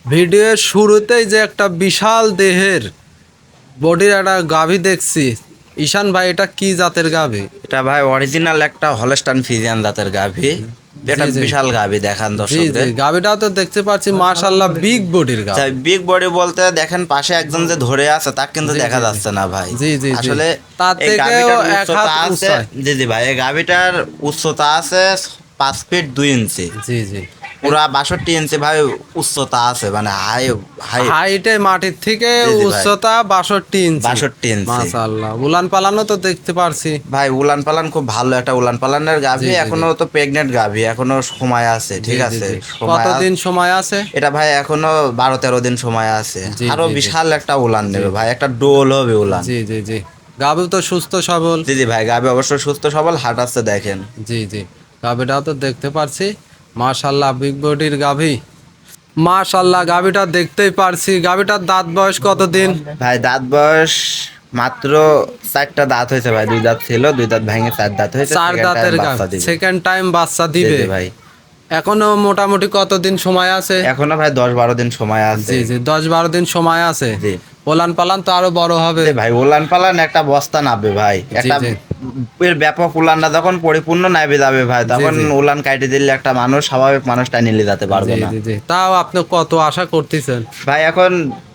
ভিডিওর শুরুতেই যে একটা বিশাল দেহের বডির একটা গাভী দেখছি, ঈশান ভাই এটা কি জাতের গাভী? এটা ভাই অরিজিনাল একটা হলস্টাইন ফ্রিজিয়ান জাতের গাভী। এটা জি। বিশাল গাভী, দেখান জি দর্শকদের। গাভীটা তো দেখতে পাচ্ছি মাশাআল্লাহ বিগ বডির গাভী। বিগ বডি বলতে দেখেন পাশে একজন যে ধরে আছে তা কিন্তু জি, দেখা জি, যাচ্ছে না ভাই। জি, জি, জি। আসলে তার এই থেকেও গাভীটার এক হাত উচ্চতা আছে। উঁচায়। জি জি ভাই, এই গাভীটার উচ্চতা আছে 5 ফিট 2 ইঞ্চি। জি জি। পুরা 62 ইঞ্চি ভাই উচ্চতা আছে, মানে হাই হাই। হাইটে মাটির থেকে জি, জি ভাই। উচ্চতা 62 ইঞ্চি। 62 ইঞ্চি। মাশাআল্লাহ, উলান পালানো তো দেখতে পারছি। ভাই উলান পালান খুব ভালো একটা উলান পালানের গাভী। জি, জি, এখনো তো প্রেগনেন্ট গাভী, এখনো সময় আছে, জি ঠিক জি আছে। জি। সময় কতদিন সময় আছে? এটা ভাই এখনো 12-13 দিন সময় আছে। জি, আরো জি, জি। বিশাল একটা উলান নেবে ভাই, একটা ডোল হবে উলান। জি জি জি। গাভী তো সুস্থ সবল। জি জি ভাই, গাভী অবশ্য সুস্থ সবল, হাঁটাচ্ছে দেখেন। জি জি। গাভীটাও তো দেখতে পারছি। মাশাআল্লাহ বিগ বডির গাভী। মাশাআল্লাহ গাভীটা দেখতেই পারছি। গাভীটার দাঁত বয়স কতদিন? ভাই দাঁত বয়স মাত্র 4টা দাঁত হয়েছে ভাই। 2 দাঁত ছিল, 2 দাঁত ভেঙে 4 দাঁত হয়েছে। চার সেকেন্ড টাইম দাঁতের বাচ্চা গাভী, দিবে। সেকেন্ড টাইম বাচ্চা জি দিবে। জি ভাই, এখনো মোটামুটি কতদিন সময় আছে? এখনো ভাই 10-12 দিন সময় আছে। জি জি, 10-12 দিন সময় আছে। জি পোলান পালান তো আরো বড় হবে। জি ভাই, উলান পালান একটা বস্তা নামবে ভাই। জি একটা জি এর ব্যাপক উলানটা যখন পরিপূর্ণ নামবে যাবে ভাই, তখন জি। উলান কাটে দিলে একটা মানুষ, স্বাভাবিক মানুষটা নিয়ে যেতে পারবে জি না। জি জি। তাও আপনি কত আশা করতেছেন? ভাই এখন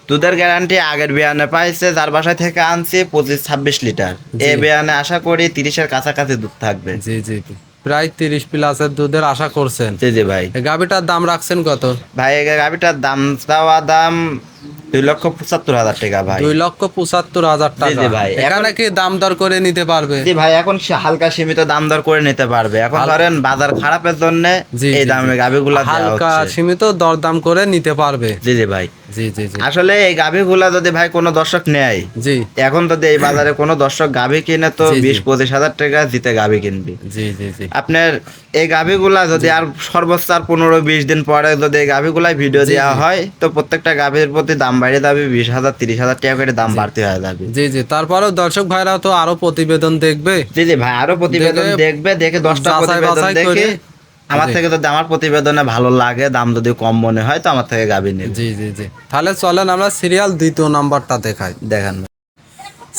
দুধের গ্যারান্টি আগের বিয়ানে পাইছে, যার বাসায় থেকে আনছি 25-26 লিটার। জি এই বিয়ানে আশা করি 30-এর কাছাকাছি দুধ থাকবে। জি জি জি। প্রায় 30 প্লাসের দুধের আশা করছেন। জি জি ভাই। এই গাভীটার দাম রাখছেন কত? ভাই এই গাভিটার দাম চাওয়া দাম 2,75,000 টাকা ভাই। 2,75,000 জি টাকা। জি ভাই, এখানে কি দাম দর করে নিতে পারবে? জি ভাই এখন সে হালকা সীমিত দাম দর করে নিতে পারবে। এখন ধরেন বাজার খারাপের জন্য জি এই জি জি। দামে গাভিগুলা দেওয়া হালকা হচ্ছে। সীমিত দরদাম করে নিতে পারবে। জি জি ভাই, জি জি জি আসলে এই গাভিগুলা যদি ভাই কোনো দর্শক নেয়, জি এখন যদি এই বাজারে কোনো দর্শক গাভি কিনে তো জি, জি। 20-25 হাজার টাকা জিতে গাভি কিনবি। জি জি জি আপনার এই গাভিগুলা যদি আর সর্বোচ্চ আর 15-20 দিন পরে যদি এই গাভিগুলাই ভিডিও জি, দেওয়া জি। হয়, তো প্রত্যেকটা গাভির প্রতি দাম বাড়িয়ে যাবে 20,000-30,000 টাকা করে দাম বাড়তে হয়ে যাবে। জি জি। তারপরেও দর্শক ভাইরা তো আরো প্রতিবেদন দেখবে। জি জি ভাই, আরো প্রতিবেদন দেখে দেখবে, দেখে 10টা যাচাই প্রতিবেদন বাছাই দেখে করে। আমার জি থেকে যদি আমার প্রতিবেদনে ভালো লাগে, দাম যদি কম মনে হয়, তো আমার থেকে গাভি নেবে। জি জি জি। তাহলে চলেন আমরা সিরিয়াল দ্বিতীয় নাম্বারটা দেখাই। দেখান।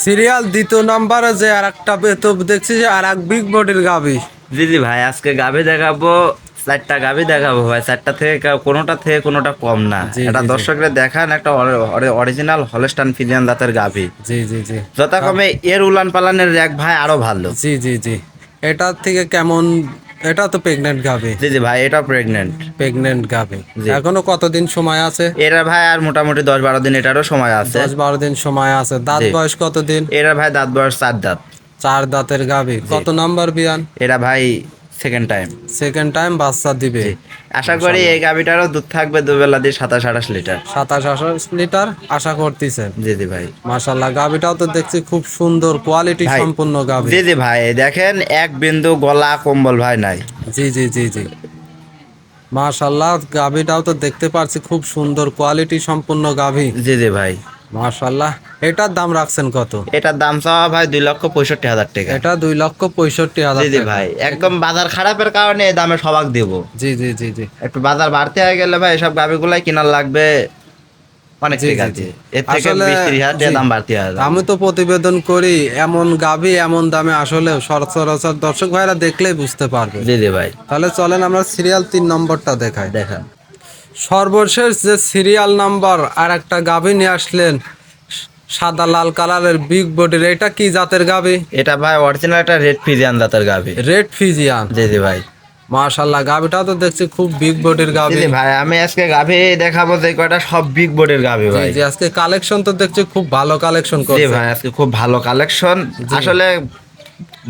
সিরিয়াল দ্বিতীয় নাম্বারে যে আর একটা তো দেখছি যে আর এক বিগ বডির গাভী। জি জি ভাই, আজকে গাভি দেখাবো, 4টা গাভি দেখাবো ভাই। 4টা থেকে কোনোটা থেকে কোনোটা কম না। জি এটা জি জি দর্শকরা দেখান, একটা অরিজিনাল হলস্টাইন ফ্রিজিয়ান জাতের গাভি। জি জি জি। যথাক্রমে এর উলান পালানের র্যাক ভাই আরো ভালো। জি জি জি। এটার থেকে কেমন? এটা তো প্রেগনেন্ট গাভী। জি জি ভাই, এটা প্রেগনেন্ট। প্রেগনেন্ট গাভী। জি। এখনো কতদিন সময় আছে? এরা ভাই আর মোটামুটি 10-12 দিন এটারও সময় আছে। 10-12 দিন সময় আছে। দাঁত জি। বয়স কতদিন? এরা ভাই দাঁত বয়স 4 দাঁত। 4 দাঁতের গাভী। কত নাম্বার বিয়ান? এরা ভাই সেকেন্ড টাইম। সেকেন্ড টাইম বাচ্চা দিবে। জি, আশা করি এই গাভিটারও দুধ থাকবে দুবেলা দিয়ে 27-28 লিটার। 27-28 লিটার আশা করতেছেন। জি জি ভাই। মাশাল্লাহ গাভীটাও তো দেখছি খুব সুন্দর কোয়ালিটি ভাই সম্পূর্ণ গাভী। জি জি ভাই, দেখেন এক বিন্দু গলা কম্বল ভাই নাই। জি জি জি জি। মাশাল্লাহ গাভীটাও তো দেখতে পাচ্ছি খুব সুন্দর কোয়ালিটি সম্পূর্ণ গাভী। জি জি ভাই, মাশাল্লাহ। এটার দাম রাখছেন কত? এটার দাম চাওয়া ভাই 2,65,000 টাকা। এটা 2,65,000 জি জি টাকা। ভাই, একদম বাজার খারাপের কারণে এই দামে সবাক দিব। জি জি জি জি একটু বাজার বাড়তে হয়ে গেলে ভাই এসব গাভিগুলাই কেনার লাগবে অনেক জি টাকা জি জি। দিয়ে। এর থেকে আসলে 20-30 হাজার জি, টাকা দাম বাড়তে হয়ে যাবে। আমি তো প্রতিবেদন করি এমন গাভী এমন দামে, আসলে সচরাচর দর্শক ভাইরা দেখলেই বুঝতে পারবে। জি জি ভাই, তাহলে চলেন আমরা সিরিয়াল 3 নম্বরটা দেখাই। দেখান। সর্বশেষ যে সিরিয়াল নাম্বার আর একটা গাভী নিয়ে আসলেন, সাদা লাল কালারের বিগ বডির, এটা কি জাতের গাভী? এটা ভাই অরিজিনাল একটা রেড ফ্রিজিয়ান জাতের গাভি। Red Friesian. জি জি ভাই। মাশাল্লাহ গাভীটা তো দেখছি খুব বিগ বডির জি গাভী। জি ভাই, আমি আজকে গাভি দেখাবো যে কয়টা সব বিগ বোর্ডের গাভি জি ভাই। জি। আজকে কালেকশন তো দেখছি খুব ভালো কালেকশন জি করছে। ভাই, আজকে খুব ভালো কালেকশন। আসলে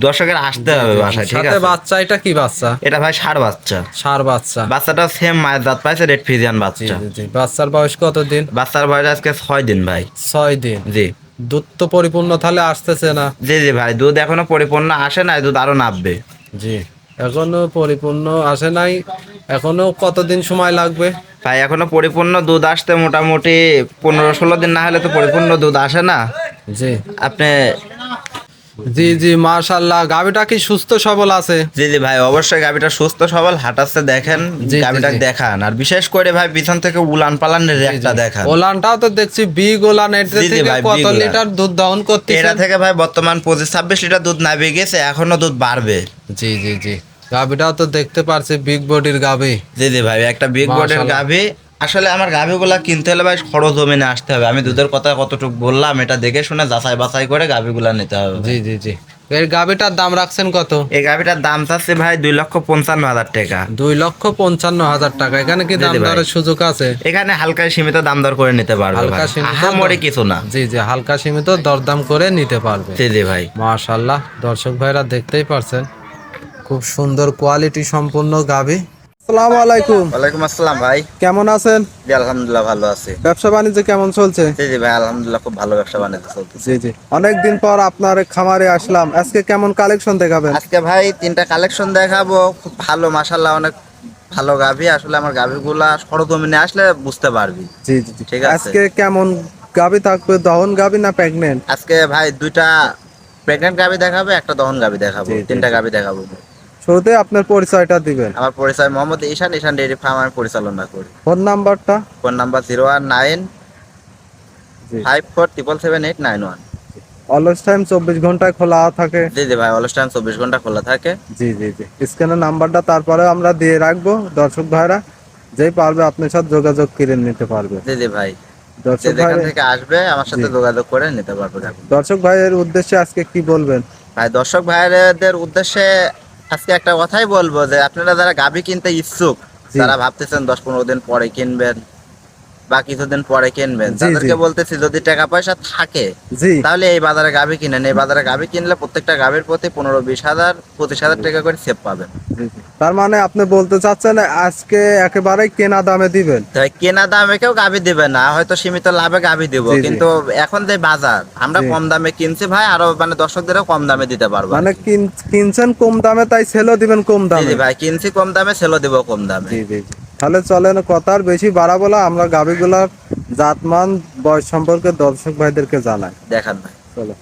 দর্শকের আসতে হবে বাসায়, ঠিক সাথে আছে। বাচ্চা, এটা কি বাচ্চা? এটা ভাই ষাঁড় বাচ্চা। ষাঁড় বাচ্চা। বাচ্চাটা সেম মায়ের জাত পাইছে, রেড ফ্রিজিয়ান জি বাচ্চা। জি জি। বাচ্চার বয়স কতদিন? বাচ্চার বয়স আজকে 6 দিন ভাই। 6 দিন। জি দুধ তো পরিপূর্ণ তাহলে আসতেছে না? জি জি ভাই, দুধ এখনো পরিপূর্ণ আসে নাই, দুধ আরো নামবে। জি। এখনো পরিপূর্ণ আসে নাই। এখনো কতদিন সময় লাগবে? ভাই এখনো পরিপূর্ণ দুধ আসতে মোটামুটি 15-16 দিন না হলে তো পরিপূর্ণ দুধ আসে না। জি আপনি জি জি, মাশাআল্লাহ। গাভিটা কি সুস্থ সবল আছে? জি জি ভাই, অবশ্যই গাভিটা সুস্থ সবল হাঁটাচ্ছে, দেখেন জি, জি, গাভিটা জি। দেখান, আর বিশেষ করে ভাই পিছন থেকে উলান পালানের একটা দেখান। ওলানটাও তো দেখছি বিগ ওলান। এটা জি, জি থেকে ভাই, কত big ওলান। লিটার দুধ দহন এটা করতেছেন? থেকে ভাই বর্তমান 25-26 লিটার দুধ নামিয়ে গেছে, এখনো দুধ বাড়বে। জি জি জি, গাভিটাও তো দেখতে পারছি বিগ বডির গাভি। জি জি ভাই, একটা বিগ বডির মাশাআল্লাহ। গাভি। আসলে আমার গাভিগুলা কিনতে হলে ভাই সরজমিনে আসতে হবে। আমি দুধের কথা কতটুকু বললাম, এটা দেখে শুনে যাচাই বাছাই করে গাভিগুলা নিতে হবে জি ভাই। জি জি, এর গাভিটার দাম রাখছেন কত? এই গাভিটার দাম চাচ্ছে ভাই 2,55,000 টাকা। 2,55,000 টাকা। এখানে কি জি, দাম জি ভাই। দরের সুযোগ আছে? এখানে হালকা সীমিত দাম দর করে নিতে পারবে হালকা ভাই, সীমিত আহামরি কিছু না। জি জি, হালকা সীমিত দরদাম করে নিতে পারবে। জি জি ভাই। মাশাআল্লাহ, দর্শক ভাইরা দেখতেই পারছেন খুব সুন্দর কোয়ালিটি সম্পূর্ণ গাভি। আসসালামু আলাইকুম। ওয়ালাইকুম আসসালাম ভাই। কেমন আছেন? জি আলহামদুলিল্লাহ ভালো আছি। ব্যবসা বাণিজ্য কেমন চলছে? জি জি ভাই, আলহামদুলিল্লাহ খুব ভালো ব্যবসা বাণিজ্য চলতেছে। জি জি, অনেকদিন পর আপনার খামারে আসলাম। আজকে কেমন কালেকশন দেখাবেন? আজকে ভাই 3টা কালেকশন দেখাবো, খুব ভালো মাশাআল্লাহ, অনেক ভালো গাভি। আসলে আমার গাভিগুলা সরজমিনে আসলে বুঝতে পারবি। জি জি জি, ঠিক আছে। আজকে কেমন গাভি থাকবে? দহন গাভি না প্রেগনেন্ট? আজকে ভাই 2টা প্রেগনেন্ট গাভি দেখাবো, একটা দহন গাভি দেখাবো, জি, জি, 3টা জি। গাভি দেখাবো। শুরুতে আপনার পরিচয়টা দিবেন। আমার পরিচয় মোহাম্মদ ঈশান, ঈশান ডেইরি ফার্ম আমি পরিচালনা করি। ফোন নাম্বারটা? ফোন নাম্বার 019 জি, 54777891। অলওয়েজ টাইম 24 ঘন্টায় খোলা থাকে। জি জি ভাই, অলস টাইম 24 ঘন্টা খোলা থাকে। জি জি জি, স্ক্যানের নাম্বারটা তারপরে আমরা দিয়ে রাখবো। দর্শক ভাইরা যেই পারবে আপনার সাথে যোগাযোগ করে নিতে পারবে। জি জি ভাই, যে দর্শক ভাই, যেখান থেকে আসবে আমার সাথে জি। যোগাযোগ করে নিতে পারবে গাভি। দর্শক ভাইয়ের উদ্দেশ্যে আজকে কি বলবেন? ভাই দর্শক ভাইদের উদ্দেশ্যে আজকে একটা কথাই বলবো, যে আপনারা যারা গাভি কিনতে ইচ্ছুক, জি। যারা ভাবতেছেন 10-15 দিন পরে কিনবেন বা কিছুদিন পরে কিনবেন, জি, তাদেরকে জি। বলতেছি যদি টাকা পয়সা থাকে জি তাহলে এই বাজারে গাভি কিনেন। এই বাজারে গাভি কিনলে প্রত্যেকটা গাভির প্রতি 15-20 হাজার 25 হাজার টাকা করে সেভ পাবেন। জি, জি। তার মানে আপনি বলতে চাচ্ছেন আজকে একেবারে কেনা দামে দিবেন? তাই কেনা দামে কেউ গাভি দিবে না, হয়তো সীমিত লাভে গাভি দিব, জি, জি। কিন্তু এখন যে বাজার আমরা জি। কম দামে কিনছি ভাই, আরো মানে দর্শকদেরও কম দামে দিতে পারবো। মানে কিনছেন কম দামে, তাই সেলও দিবেন কম জি দামে? জি ভাই, কিনছি কম দামে, সেলও দিব কম দামে। জি জি জি। তাহলে চলেন কথা আর বেশি বাড়াবো না, আমরা গাভিগুলার জাতমান বয়স সম্পর্কে দর্শক ভাইদেরকে জানাই। দেখান ভাই। চলো।